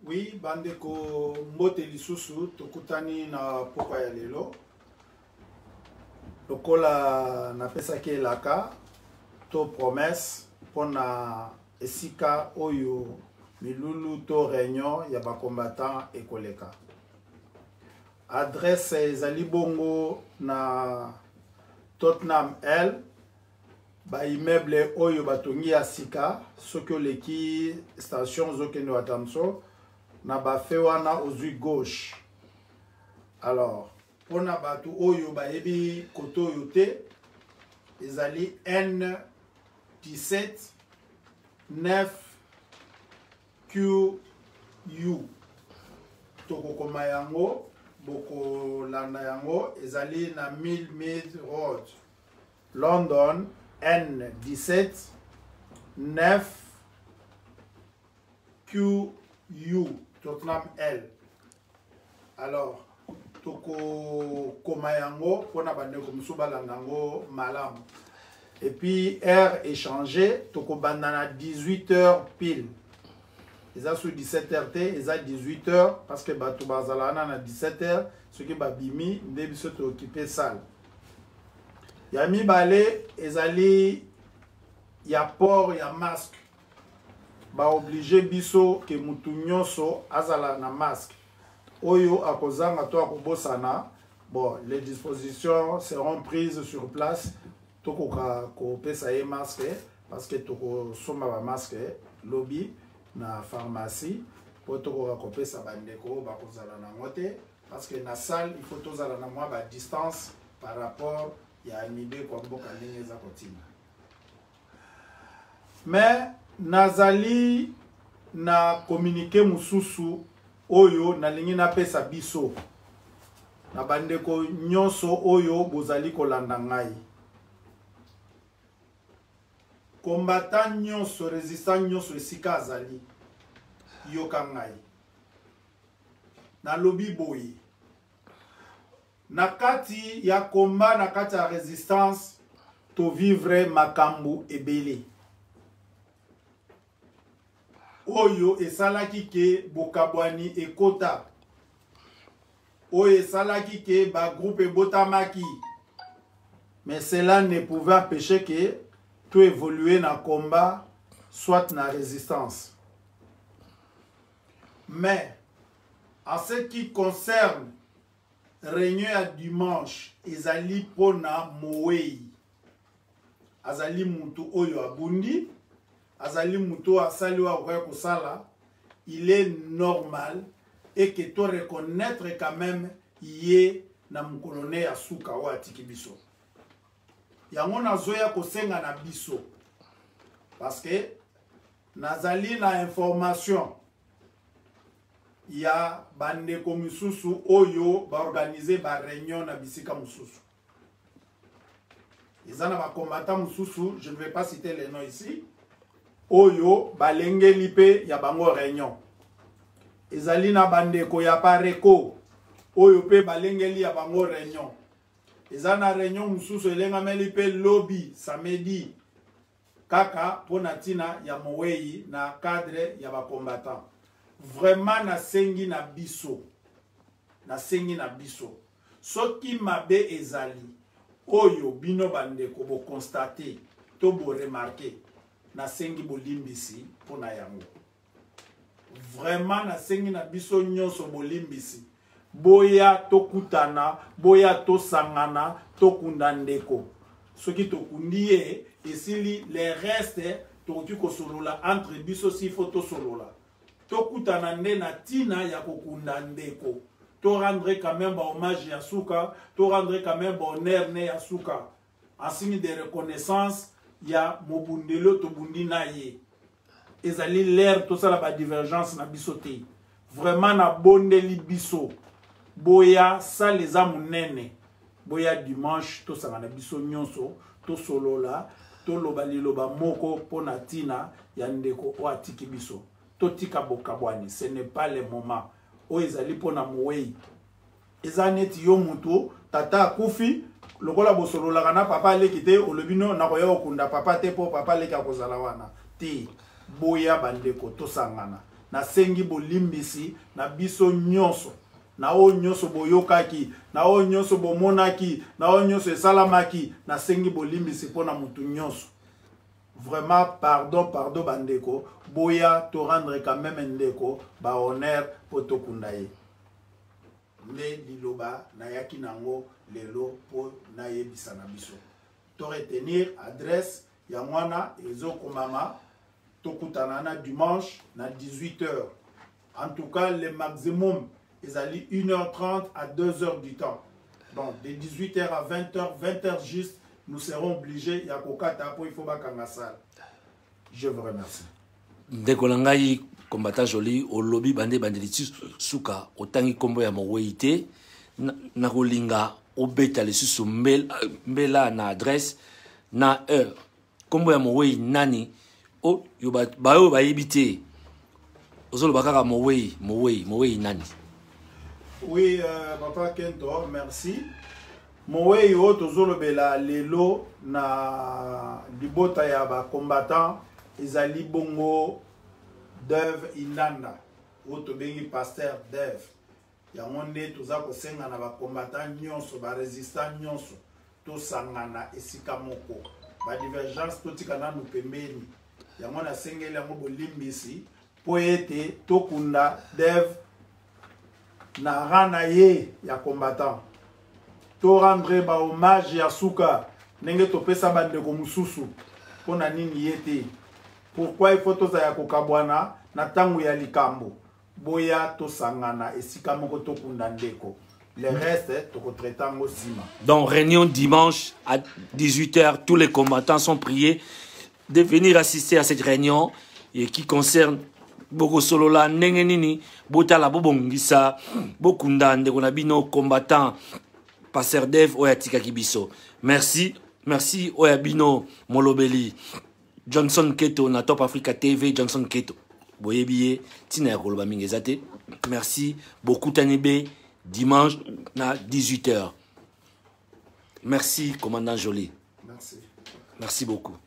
Oui, bandeko mbote lisusu tokutani na pokwa ya lelo. Lokola na pesa ke laka to promesse pona esika oyo milulu to réunion ya ba combattant ekoleka. Adresse ezali bongo na Tottenham L ba immeuble oyo batongi ya sika soko leki station zokende watamso na ba fewana ozui gauche. Alors pour na batu oyo ba ebi koto yote ezali N17 9 QU toko koma yango boko landa yango ezali na 1000 Mead Road London N17 9 QU Tottenham L. Alors toko koma yango pona bande ko musubala nango malam. Et puis heure échangé toko bandana 18h pile. Ils ont sur 17h ils ont 18h parce que bato bazalana na 17h ce qui babimi ndebi soto occupé salle. Yami balé ezali ya port ya masque. Ba obligé biso ke mutu nyonso azala na masque. Oyo akozanga to akobosana. Bon, les dispositions seront prises sur place. Toko ko pesa ye masque parce que toko soma ba masque lobby na pharmacie pour toko ko pesa bandeko ba kozala na ngote parce que na salle il faut tozala na moi ba distance par rapport ya amibe kwa mboka ndenge za kotima. Mais nazali na communiquer mususu oyo na lingi na pesa biso na bandeko nyonso oyo bozali kolanda ngai. Combattant nyonso résistant nyonso esika azali yoka ngai. Na lobi boyi. Na kati ya combat na kati ya résistance to vivre makambu ebele. Oyo esalaki ke bokabwani ekota. Oyo esalaki ke ba groupe botamaki. Mais cela ne pouvait empêcher que tout évoluer dans le combat, soit dans la résistance. Mais, en ce qui concerne réunion à dimanche, ezali pona moei. Azali mutu oyo abundi, azali mutu asali wa kosala, il est normal et que tu reconnaître quand même yé na mkolone ya suka wa tikibiso. Yango nazoya kosenga na biso parce que nazali na information ya bande komisusu oyo ba organiser ba réunion na bisika mususu. Izana ba combattant mususu, je ne vais pas citer les noms ici. Oyo balengeli pe ya bango réunion. Ezali na bande ko ya pareko oyo pe balengeli ya bango réunion. Ezana réunion mususu elenga meli pe lobby samedi kaka pona tina ya mowei na cadre ya ba combattant. Vraiment na sengi na biso. Na sengi na biso. Soki mabe ezali oyo bino bandeko bo constater to bo remarquer na sengi bo limbisi pona yango. Vraiment na sengi na biso nyonso bo limbisi. Boya tokutana, boya to sangana, tokunda ndeko. Ce qui tokundiye, esili les restes, tokuti kosolola entre biso si photo solola. Tokutana nde na tina ya kokunda ndeko. To rendre quand même ba hommage ya suka, to rendre quand même bonheur ne ya suka. En signe de reconnaissance, ya mobundelo to bundi na ye. Ezali l'air to sala ba divergence na biso te. Vraiment na bondeli biso. Boya saleza munene. Boya dimanche to sangana biso nyonso to solola to lobali loba moko pona tina ya ndeko o atiki biso. To tika bokabwani, ce n'est pas le moment. O ezali pona muwei. Ezaneti yo mutu tata kufi lokola bosolola kana papa lekite olobino na koya okunda papa te po papa leka kozala wana. Ti boya bandeko to sangana. na sengi bolimbisi na biso nyonso na o nyonso boyokaki na o nyonso bomonaki na o nyonso esalamaki na sengi bolimbisi pona mutu nyonso. Vraiment pardon bandeko boya to rendre quand même ndeko ba honneur po tokunda ye ne liloba na yaki nango lelo po na yebisa na biso to retenir adresse ya mwana ezokomama tokutana na dimanche na 18h. En tout cas le maximum ezali 1h30 à 2h du temps. Donc de 18h à 20h, 20h juste, nous serons obligés ya kokata po il faut bakanga sala. Je vous remercie. Ndekolangai combattant joli au lobby bande banditi suka otangi kombo ya moweite na kolinga obeta le susu mbela na adresse na heure kombo ya mowei nani o yo ba yo ba yibite ozolo bakaka mowei nani. Oui, papa Kento, merci. Mowei o tozolo bela lelo na libota ya ba combattant ezali bongo Dave Inanda o to bengi pasteur Dave ya monde toza ko senga na ba combattant nyonso ba résistant nyonso to sangana esika moko ba divergence to tikana no pembeni ya mona sengeli ya mo bolimbisi po ete tokunda Dave na rana ye ya combattant to rendre ba hommage ya suka nenge to pesa bande ko mususu pona nini yete. Pourquoi il faut toza ya kokabwana na tangu ya likambo boya to sangana esika moko to kunda ndeko le reste to kotretango sima. Donc réunion dimanche à 18h, tous les combattants sont priés de venir assister à cette réunion et qui concerne Boko Solola Nengenini Botala Bobongisa Bokunda ndeko na bino combattant Passer Dev Oyatika Kibiso. Merci Oyabino Molobeli Johnson Keto na Top Africa TV. Johnson Keto boyebiye tina ya koloba mingezate. Merci beaucoup Tanebe dimanche na 18h. Merci commandant Joly. Merci. Merci beaucoup.